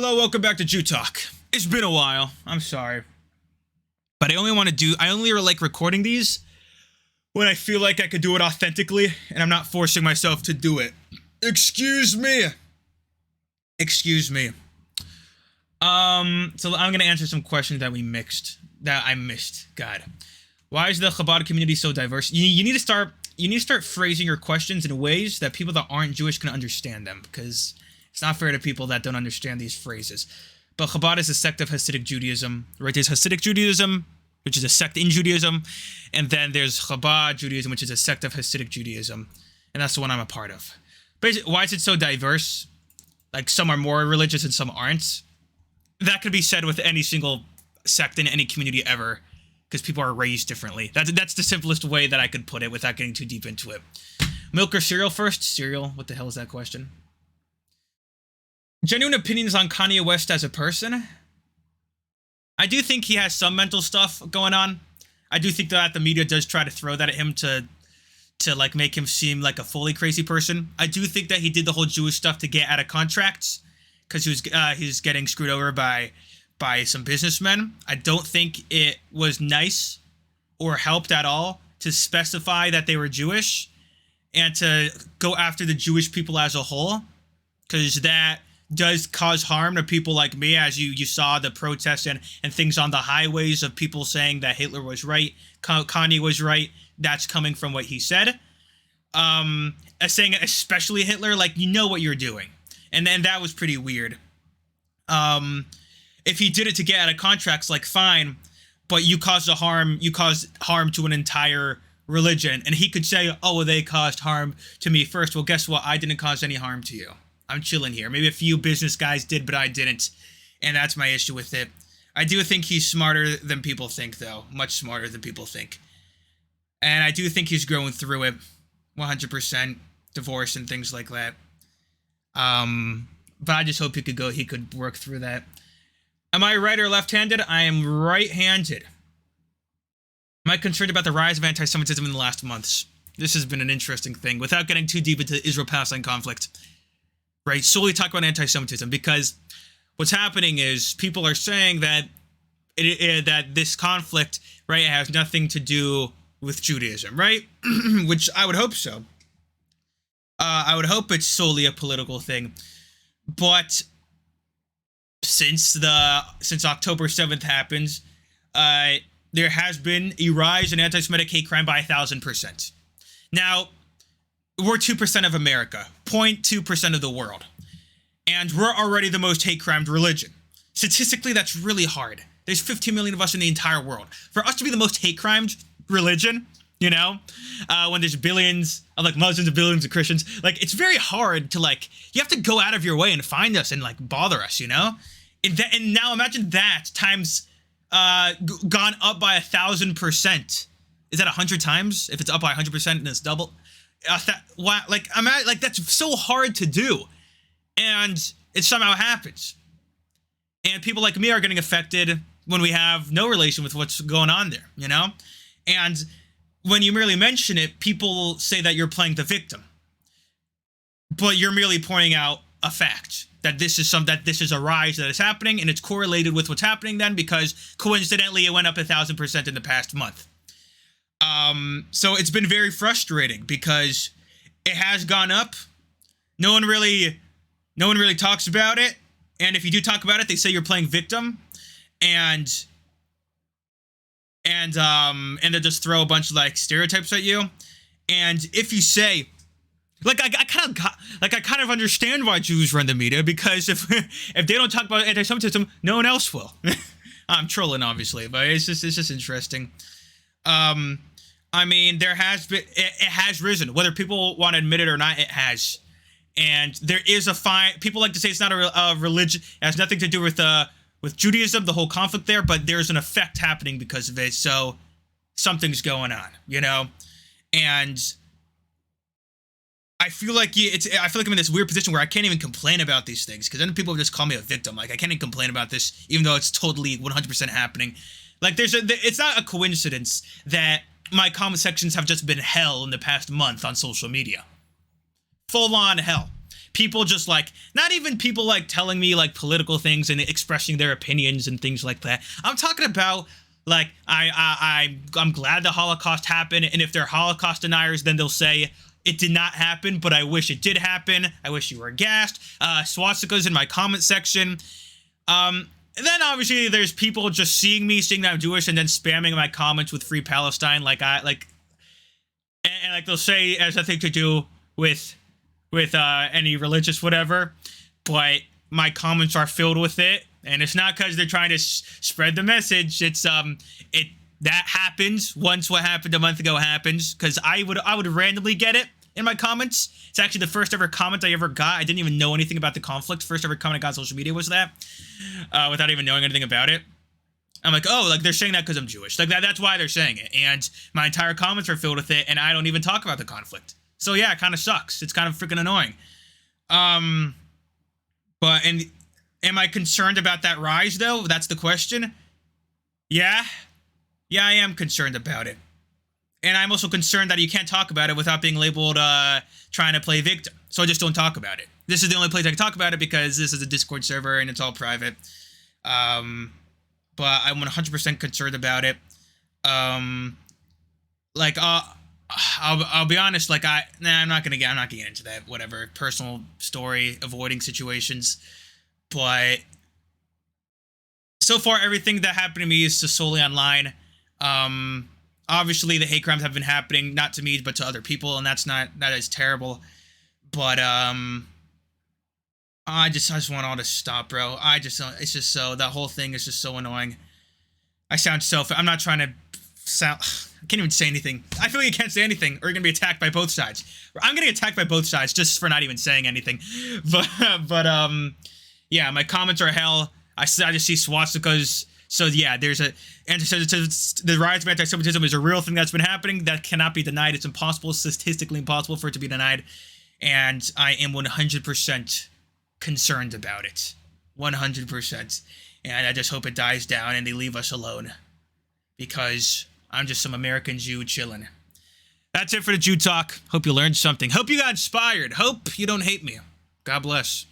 Hello, welcome back to Jew Talk. It's been a while. I'm sorry. But I only like recording these when I feel like I could do it authentically and I'm not forcing myself to do it. Excuse me. So I'm going to answer some questions that I missed. God. Why is the Chabad community so diverse? You need to start phrasing your questions in ways that people that aren't Jewish can understand them, because it's not fair to people that don't understand these phrases. But Chabad is a sect of Hasidic Judaism, right? There's Hasidic Judaism, which is a sect in Judaism, and then there's Chabad Judaism, which is a sect of Hasidic Judaism, and that's the one I'm a part of. Basically, why is it so diverse? Like, some are more religious and some aren't. That could be said with any single sect in any community ever, because people are raised differently. That's the simplest way that I could put it without getting too deep into it. Milk or cereal first? Cereal? What the hell is that question? Genuine opinions on Kanye West as a person? I do think he has some mental stuff going on. I do think that the media does try to throw that at him to like make him seem like a fully crazy person. I do think that he did the whole Jewish stuff to get out of contracts because he was getting screwed over by some businessmen. I don't think it was nice or helped at all to specify that they were Jewish and to go after the Jewish people as a whole, because that does cause harm to people like me, as you saw the protests and things on the highways of people saying that Hitler was right, Kanye was right. That's coming from what he said. Saying especially Hitler, like, you know what you're doing. And then that was pretty weird. If he did it to get out of contracts, like, fine, but you caused harm to an entire religion. And he could say, oh, well, they caused harm to me first. Well, guess what? I didn't cause any harm to you. I'm chilling here. Maybe a few business guys did, but I didn't. And that's my issue with it. I do think he's smarter than people think, though. Much smarter than people think. And I do think he's growing through it. 100%. Divorce and things like that. But I just hope he could work through that. Am I right or left-handed? I am right-handed. Am I concerned about the rise of anti-Semitism in the last months? This has been an interesting thing. Without getting too deep into the Israel-Palestine conflict, right? Solely talk about anti-Semitism, because what's happening is people are saying that that this conflict, right, has nothing to do with Judaism, right? Which I would hope so. I would hope it's solely a political thing. But since October 7th happened, there has been a rise in anti-Semitic hate crime by 1,000%. Now, we're 2% of America, 0.2% of the world. And we're already the most hate-crimed religion. Statistically, that's really hard. There's 15 million of us in the entire world. For us to be the most hate-crimed religion, you know, when there's billions of, like, Muslims and billions of Christians, like, it's very hard to, like, you have to go out of your way and find us and, like, bother us, you know? And now imagine that times, gone up by 1,000%. Is that 100 times? If it's up by 100% and it's double? That's so hard to do, and it somehow happens, and people like me are getting affected when we have no relation with what's going on there, you know. And when you merely mention it, people say that you're playing the victim, but you're merely pointing out a fact that this is a rise that is happening, and it's correlated with what's happening then, because coincidentally it went up 1,000% in the past month. So it's been very frustrating because it has gone up. No one really talks about it. And if you do talk about it, they say you're playing victim, and they just throw a bunch of, like, stereotypes at you. And if you say, like, I kind of understand why Jews run the media, because if they don't talk about anti-Semitism, no one else will. I'm trolling, obviously, but it's just interesting. I mean, it has risen. Whether people want to admit it or not, it has. And there is people like to say it's not a religion, it has nothing to do with Judaism, the whole conflict there, but there's an effect happening because of it, so something's going on, you know? And I feel like I'm in this weird position where I can't even complain about these things, because then people just call me a victim. Like, I can't even complain about this, even though it's totally 100% happening. Like, it's not a coincidence that my comment sections have just been hell in the past month on social media. Full-on hell. people just like, not even people like telling me like political things and expressing their opinions and things like that. I'm talking about like, I'm glad the Holocaust happened, and if they're Holocaust deniers, then they'll say it did not happen, but I wish it did happen. I wish you were aghast. Swastikas in my comment section. And then obviously there's people just seeing that I'm Jewish and then spamming my comments with Free Palestine, and like they'll say it has nothing to do with any religious whatever, but my comments are filled with it, and it's not because they're trying to spread the message. It's that happens once what happened a month ago happens, because I would randomly get it in my comments. It's actually the first ever comment I ever got. I didn't even know anything about the conflict. First ever comment I got on social media was that, without even knowing anything about it. I'm like, oh, like they're saying that because I'm Jewish. Like that's why they're saying it. And my entire comments are filled with it, and I don't even talk about the conflict. So yeah, it kind of sucks. It's kind of freaking annoying. But am I concerned about that rise though? That's the question. Yeah, I am concerned about it. And I'm also concerned that you can't talk about it without being labeled trying to play victim. So I just don't talk about it. This is the only place I can talk about it because this is a Discord server and it's all private. But I'm 100% concerned about it. I'll be honest. Like I'm not gonna get into that. Whatever personal story, avoiding situations. But so far, everything that happened to me is just solely online. Obviously, the hate crimes have been happening, not to me, but to other people, and that is terrible. But I just want all to stop, bro. It's just so, that whole thing is just so annoying. I sound I'm not trying to sound, I can't even say anything. I feel like you can't say anything, or you're gonna be attacked by both sides. I'm getting attacked by both sides just for not even saying anything. But yeah, my comments are hell. I just see swastikas. So yeah, there's the rise of anti-Semitism is a real thing that's been happening that cannot be denied. It's impossible, statistically impossible for it to be denied. And I am 100% concerned about it. 100%. And I just hope it dies down and they leave us alone. Because I'm just some American Jew chilling. That's it for the Jew Talk. Hope you learned something. Hope you got inspired. Hope you don't hate me. God bless.